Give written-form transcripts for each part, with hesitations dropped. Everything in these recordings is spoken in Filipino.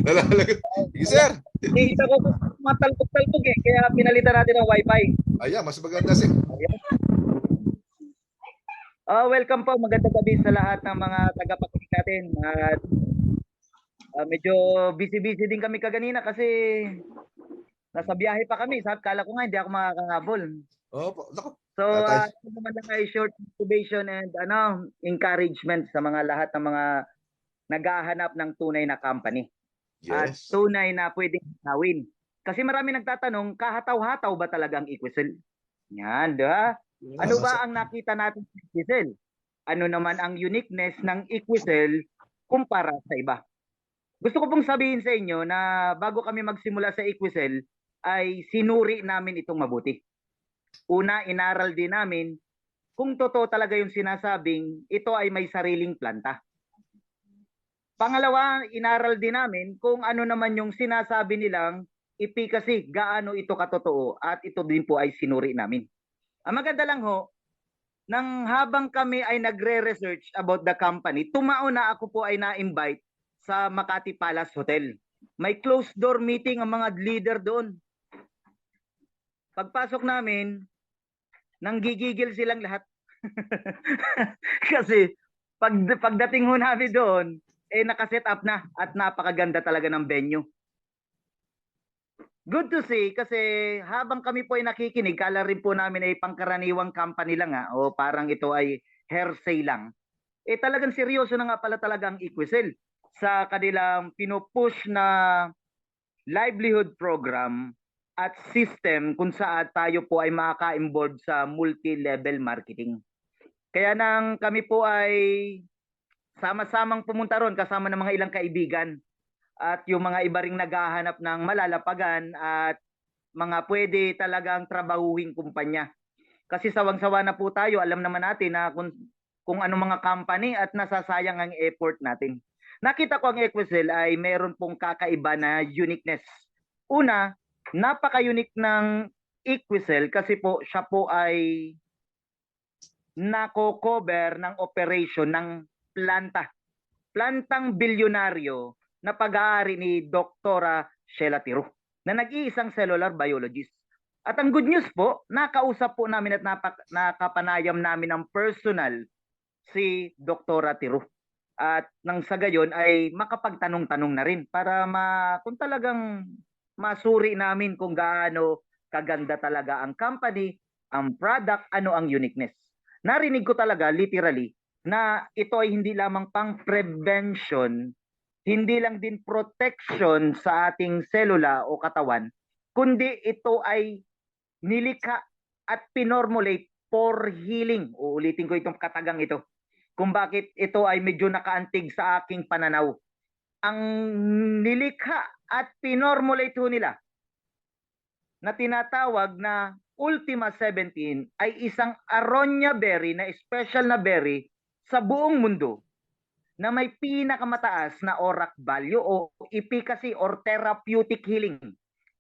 Nalalagot. Sige, sir. Kita ko matalbog-talbog eh, kaya pinalitan natin ng wifi. Ayan, mas maganda, sir. Welcome po, magandang gabi sa lahat ng mga tagapakinig natin. At medyo busy-busy din kami kaganina kasi nasa biyahe pa kami. Kala ko nga hindi ako makakahabol. Opo, naku. So, Tatay. ito naman lang ay short motivation and encouragement sa mga lahat ng mga naghahanap ng tunay na company. At Yes. tunay na pwedeng gawin. Kasi marami nagtatanong, kahataw-hataw ba talaga ang Equisel? Yan, di ba? Ano Tama, sir. ba ang nakita natin sa Equisel? Ano naman ang uniqueness ng Equisel kumpara sa iba? Gusto ko pong sabihin sa inyo na bago kami magsimula sa Equisel, ay sinuri namin itong mabuti. Una, inaral din namin kung totoo talaga yung sinasabing ito ay may sariling planta. Pangalawa, inaral din namin kung ano naman yung sinasabi nilang efficacy, gaano ito katotoo, at ito din po ay sinuri namin. Ang maganda lang ho, nang habang kami ay nagre-research about the company, tumao na ako po ay na-invite sa Makati Palace Hotel. May closed door meeting ang mga leader doon. Pagpasok namin, nanggigigil silang lahat. Kasi pagdating ho namin doon, nakaset up na at napakaganda talaga ng venue. Good to see kasi habang kami po ay nakikinig, kala rin po namin ay pangkaraniwang company lang o parang ito ay hearsay lang. Talagang seryoso na nga pala talaga ang Equisel sa kanilang pinupush na livelihood program at system kung saan tayo po ay makaka-involve sa multi-level marketing. Kaya nang kami po ay sama-samang pumunta ron kasama ng mga ilang kaibigan at yung mga iba ring naghahanap ng malalapagan at mga pwede talagang trabahuing kumpanya. Kasi sawang-sawa na po tayo, alam naman natin na kung anong mga company at nasasayang ang effort natin. Nakita ko ang Equisel ay meron pong kakaiba na uniqueness. Una, napaka-unique ng Equisel kasi po siya po ay nako-cover ng operation ng planta. Plantang bilyonaryo na pag-aari ni Dr. Sheila Tiro na nag-iisang cellular biologist. At ang good news po, nakausap po namin at nakapanayam namin ng personal si Dr. Tiro. At nang sa gayon ay makapagtanong-tanong na rin para kung talagang masuri namin kung gaano kaganda talaga ang company, ang product, ano ang uniqueness. Narinig ko talaga literally na ito ay hindi lamang pang prevention, hindi lang din protection sa ating selula o katawan, kundi ito ay nilikha at pinormulate for healing. Uulitin ko itong katagang ito. Kung bakit ito ay medyo nakaantig sa aking pananaw. Ang nilikha at pinormulate ho nila na tinatawag na Ultima 17 ay isang aronia berry na special na berry sa buong mundo na may pinakamataas na ORAC value o efficacy or therapeutic healing.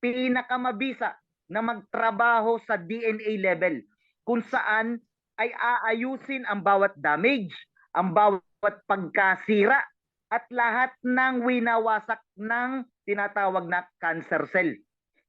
Pinakamabisa na magtrabaho sa DNA level kung saan ay aayusin ang bawat damage, ang bawat pagkasira at lahat ng winawasak ng tinatawag na cancer cell.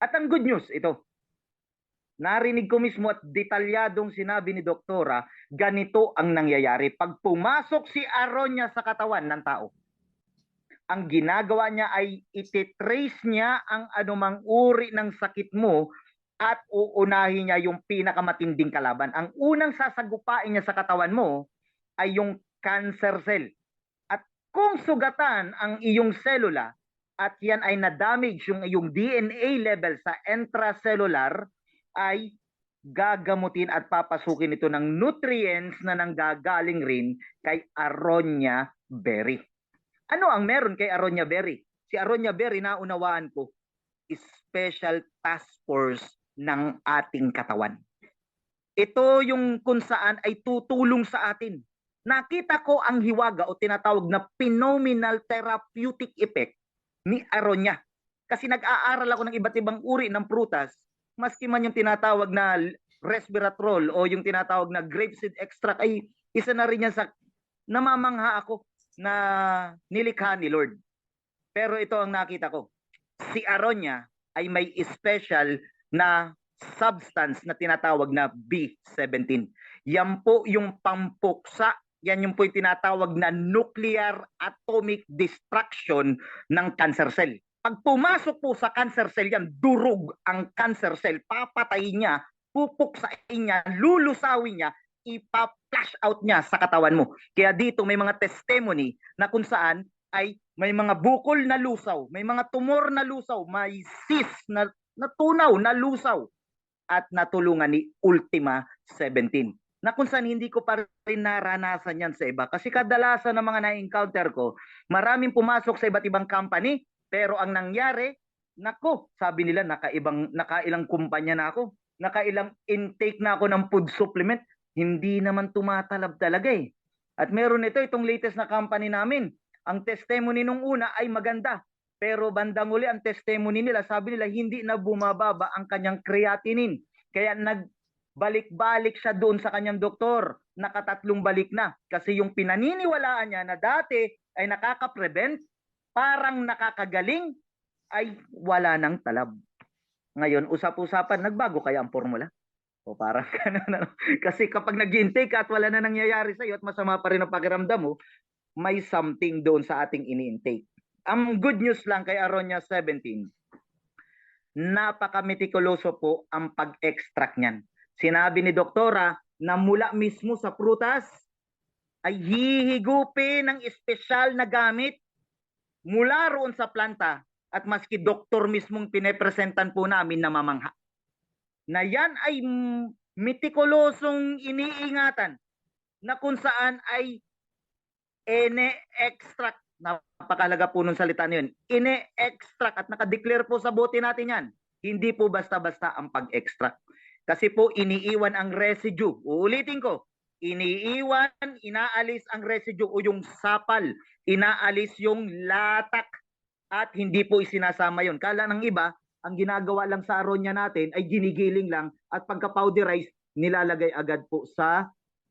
At ang good news, ito, narinig ko mismo at detalyadong sinabi ni Doktora, ganito ang nangyayari. Pag pumasok si aronia sa katawan ng tao, ang ginagawa niya ay ititrace niya ang anumang uri ng sakit mo at uunahin niya yung pinakamatinding kalaban. Ang unang sasagupain niya sa katawan mo ay yung cancer cell. At kung sugatan ang iyong selula at yan ay na-damage yung iyong DNA level sa intracellular, ay gagamutin at papasukin ito ng nutrients na nanggagaling rin kay aronia berry. Ano ang meron kay aronia berry? Si aronia berry, naunawaan ko, special task force ng ating katawan. Ito yung kung saan ay tutulong sa atin. Nakita ko ang hiwaga o tinatawag na phenomenal therapeutic effect ni aronia. Kasi nag-aaral ako ng iba't ibang uri ng prutas, maski man yung tinatawag na resveratrol o yung tinatawag na grapeseed extract ay isa na rin yan sa namamangha ako na nilikha ni Lord. Pero ito ang nakita ko. Si Aronia ay may special na substance na tinatawag na B17. Yan po yung pampuksa, yan yung po yung tinatawag na nuclear atomic destruction ng cancer cell. Pag pumasok po sa cancer cell yan, durog ang cancer cell, papatayin niya, pupuksain niya, lulusawin niya, ipa-flash out niya sa katawan mo. Kaya dito may mga testimony na kung saan ay may mga bukol na lusaw, may mga tumor na lusaw, may cyst na natunaw na lusaw at natulungan ni Ultima 17. Na kung saan hindi ko pa rin naranasan yan sa iba. Kasi kadalasan ng mga na-encounter ko, maraming pumasok sa iba't ibang company, pero ang nangyari, nako, sabi nila nakailang kumpanya na ako, nakailang intake na ako ng food supplement, hindi naman tumatalab talaga eh. At meron itong latest na company namin. Ang testimony nung una ay maganda. Pero bandang uli ang testimony nila, sabi nila hindi na bumababa ang kanyang creatinine. Kaya nagbalik-balik siya doon sa kanyang doktor. Nakatatlong balik na. Kasi yung pinaniniwalaan niya na dati ay nakaka-prevent, parang nakakagaling, ay wala nang talab. Ngayon, usap-usapan, nagbago kaya ang formula? O parang ganun. Kasi kapag nag-intake at wala na nangyayari sa'yo at masama pa rin ang pakiramdam mo, may something doon sa ating ini-intake. Ang good news lang kay Aronia 17, napaka-metikuloso po ang pag-extract niyan. Sinabi ni doktora na mula mismo sa prutas ay hihigupin ng espesyal na gamit mula roon sa planta at maski doktor mismong pinepresentan po namin na mamangha. Na yan ay metikulosong iniingatan na kung saan ay ine-extract, napakalaga po nung salita na yun, ine-extract at nakadeclare po sa bote natin yan. Hindi po basta-basta ang pag-extract. Kasi po iniiwan ang residue. Uulitin ko, iniiwan, inaalis ang residue o yung sapal, inaalis yung latak at hindi po isinasama yun. Kala ng iba, ang ginagawa lang sa aronia natin ay ginigiling lang at pagka-powderize, nilalagay agad po sa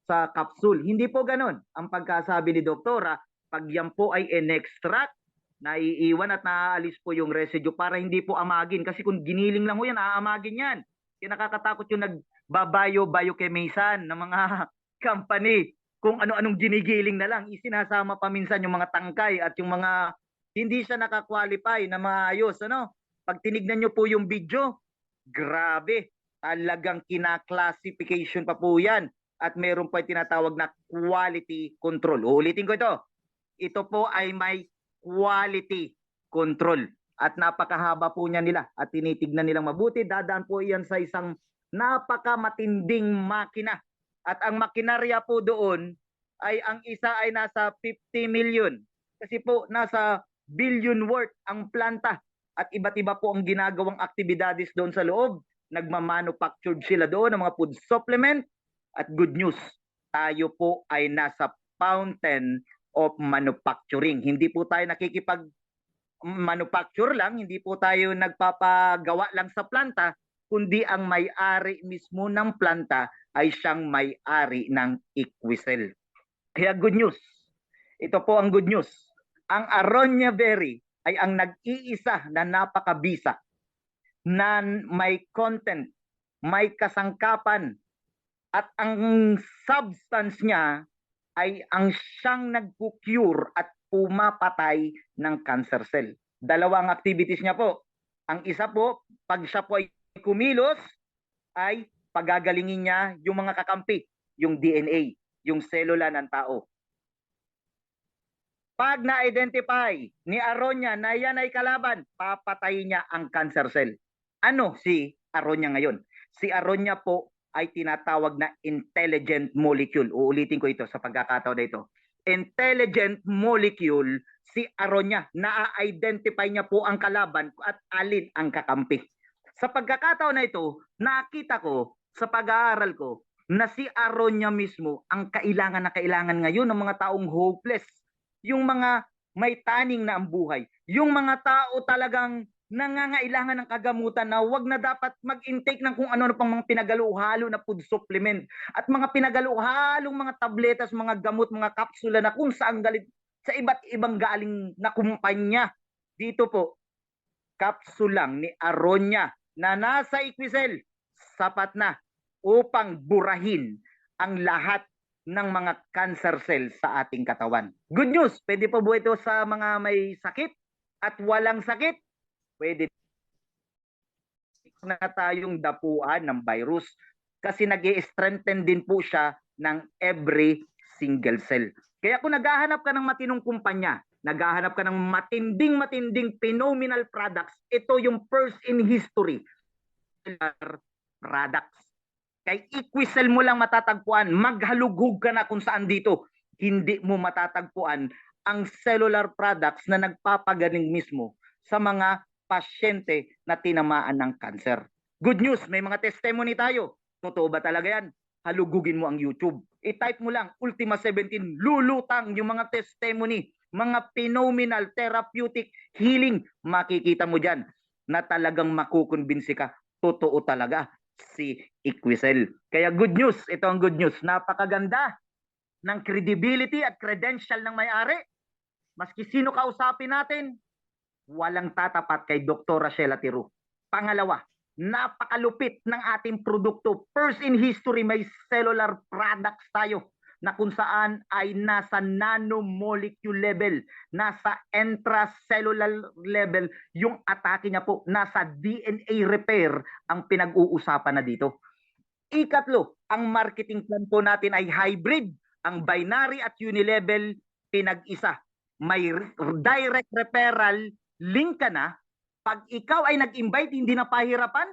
capsule. Hindi po ganun. Ang pagkasabi ni doktora, pag yan po ay in-extract, naiiwan at naaalis po yung residue para hindi po amagin. Kasi kung giniling lang mo yan, aamagin yan. Kaya nakakatakot yung nagbabayo-biochemisan ng mga company. Kung ano-anong ginigiling na lang, isinasama pa minsan yung mga tangkay at yung mga hindi siya nakakwalify na maayos. Pag tinignan nyo po yung video, grabe. Talagang kina-classification pa po yan. At meron pa tinatawag na quality control. Uulitin ko ito. Ito po ay may quality control. At napakahaba po niya nila. At tinitignan nilang mabuti. Dadaan po iyan sa isang napakamatinding makina. At ang makinarya po doon ay ang isa ay nasa 50 million. Kasi po nasa billion worth ang planta. At iba't iba po ang ginagawang aktibidades doon sa loob. Nagmamanufactured sila doon ng mga food supplement. At good news, tayo po ay nasa fountain of manufacturing. Hindi po tayo nakikipag-manufacture lang, hindi po tayo nagpapagawa lang sa planta, kundi ang may-ari mismo ng planta ay siyang may-ari ng Equicel. Kaya good news. Ito po ang good news. Ang aronia berry ay ang nag-iisa na napakabisa na may content, may kasangkapan, at ang substance niya ay ang siyang nag-cure at pumapatay ng cancer cell. Dalawang activities niya po. Ang isa po, pag siya po ay kumilos, ay pagagalingin niya yung mga kakampi, yung DNA, yung selula ng tao. Pag na-identify ni Aronia na yan ay kalaban, papatayin niya ang cancer cell. Ano si Aronia ngayon? Si Aronia po ay tinatawag na intelligent molecule. Uulitin ko ito sa pagkakataon na ito. Intelligent molecule, si Aronia, na-identify niya po ang kalaban at alin ang kakampi. Sa pagkakataon na ito, nakita ko sa pag-aaral ko na si Aronia mismo ang kailangan na kailangan ngayon ng mga taong hopeless. Yung mga may taning na ang buhay. Yung mga tao talagang nangangailangan ng kagamutan na wag na dapat mag-intake ng kung ano pang mga pinagalo-halo na food supplement at mga pinagalo-halong mga tabletas, mga gamot, mga kapsula na kung saan galit sa iba't ibang galing na kumpanya. Dito po, capsule lang ni Aronia na nasa Equicel, sapat na upang burahin ang lahat ng mga cancer cells sa ating katawan. Good news, pwede po po ito sa mga may sakit at walang sakit. Pwede na tayong dapuan ng virus kasi nag-i-strengthen din po siya ng every single cell. Kaya kung naghahanap ka ng matinong kumpanya, naghahanap ka ng matinding phenomenal products, ito yung first in history products. Kay Equicel mo lang matatagpuan, maghalughog ka na kung saan dito. Hindi mo matatagpuan ang cellular products na nagpapagaling mismo sa mga pasyente na tinamaan ng cancer. Good news, may mga testimony tayo. Totoo ba talaga yan? Halugugin mo ang YouTube. I-type mo lang, Ultima 17, lulutang yung mga testimony, mga phenomenal therapeutic healing. Makikita mo dyan na talagang makukonbinsi ka. Totoo talaga si Equicel. Kaya good news, ito ang good news. Napakaganda ng credibility at credential ng may-ari. Maski sino kausapin natin, walang tatapat kay Dr. Sheila Tiroo. Pangalawa, napakalupit ng ating produkto. First in history, may cellular products tayo na kung saan ay nasa nanomolecule level, nasa intracellular level, yung atake niya po, nasa DNA repair ang pinag-uusapan na dito. Ikatlo, ang marketing plan po natin ay hybrid, ang binary at unilevel pinag-isa. May direct referral link ka na. Pag ikaw ay nag-invite, hindi na pahirapan,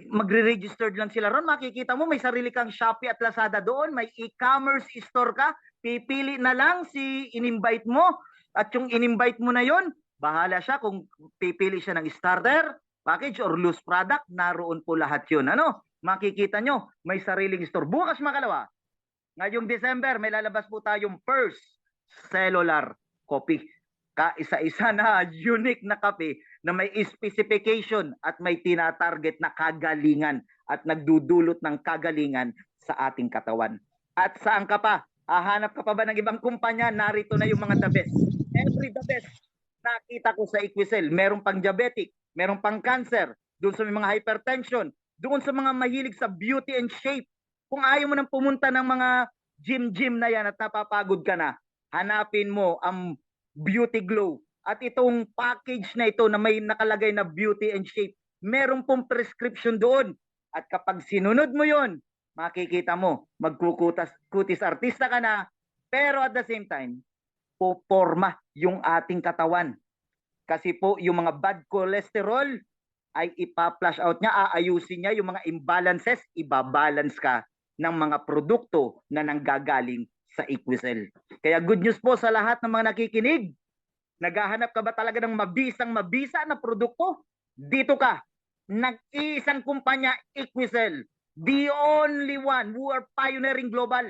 magre-registered lang sila ron. Makikita mo may sarili kang Shopee at Lazada doon, may e-commerce store ka, pipili na lang si in-invite mo at yung in-invite mo na yon, bahala siya kung pipili siya ng starter, package or loose product, naroon po lahat yun. Ano? Makikita nyo, may sariling store. Bukas makalawa, ngayong December, may lalabas po tayong first cellular coffee. Kaisa-isa na unique na kape na may specification at may tina-target na kagalingan at nagdudulot ng kagalingan sa ating katawan. At saan ka pa? Hahanap ka pa ba ng ibang kumpanya? Narito na yung mga the best. Every the best nakita ko sa Equicel. Meron pang diabetic, meron pang cancer, doon sa mga hypertension, doon sa mga mahilig sa beauty and shape. Kung ayaw mo nang pumunta ng mga gym na yan at napapagod ka na, hanapin mo ang Beauty Glow. At itong package na ito na may nakalagay na beauty and shape, meron pong prescription doon. At kapag sinunod mo yon, makikita mo, magkukutis artista ka na, pero at the same time, poporma yung ating katawan. Kasi po, yung mga bad cholesterol ay ipa-flush out niya, aayusin niya yung mga imbalances, ibabalance ka ng mga produkto na nanggagaling sa Equicel. Kaya good news po sa lahat ng mga nakikinig. Naghahanap ka ba talaga ng mabisa na produkto? Dito ka. Nag-iisang kumpanya, Equicel. The only one who are pioneering global.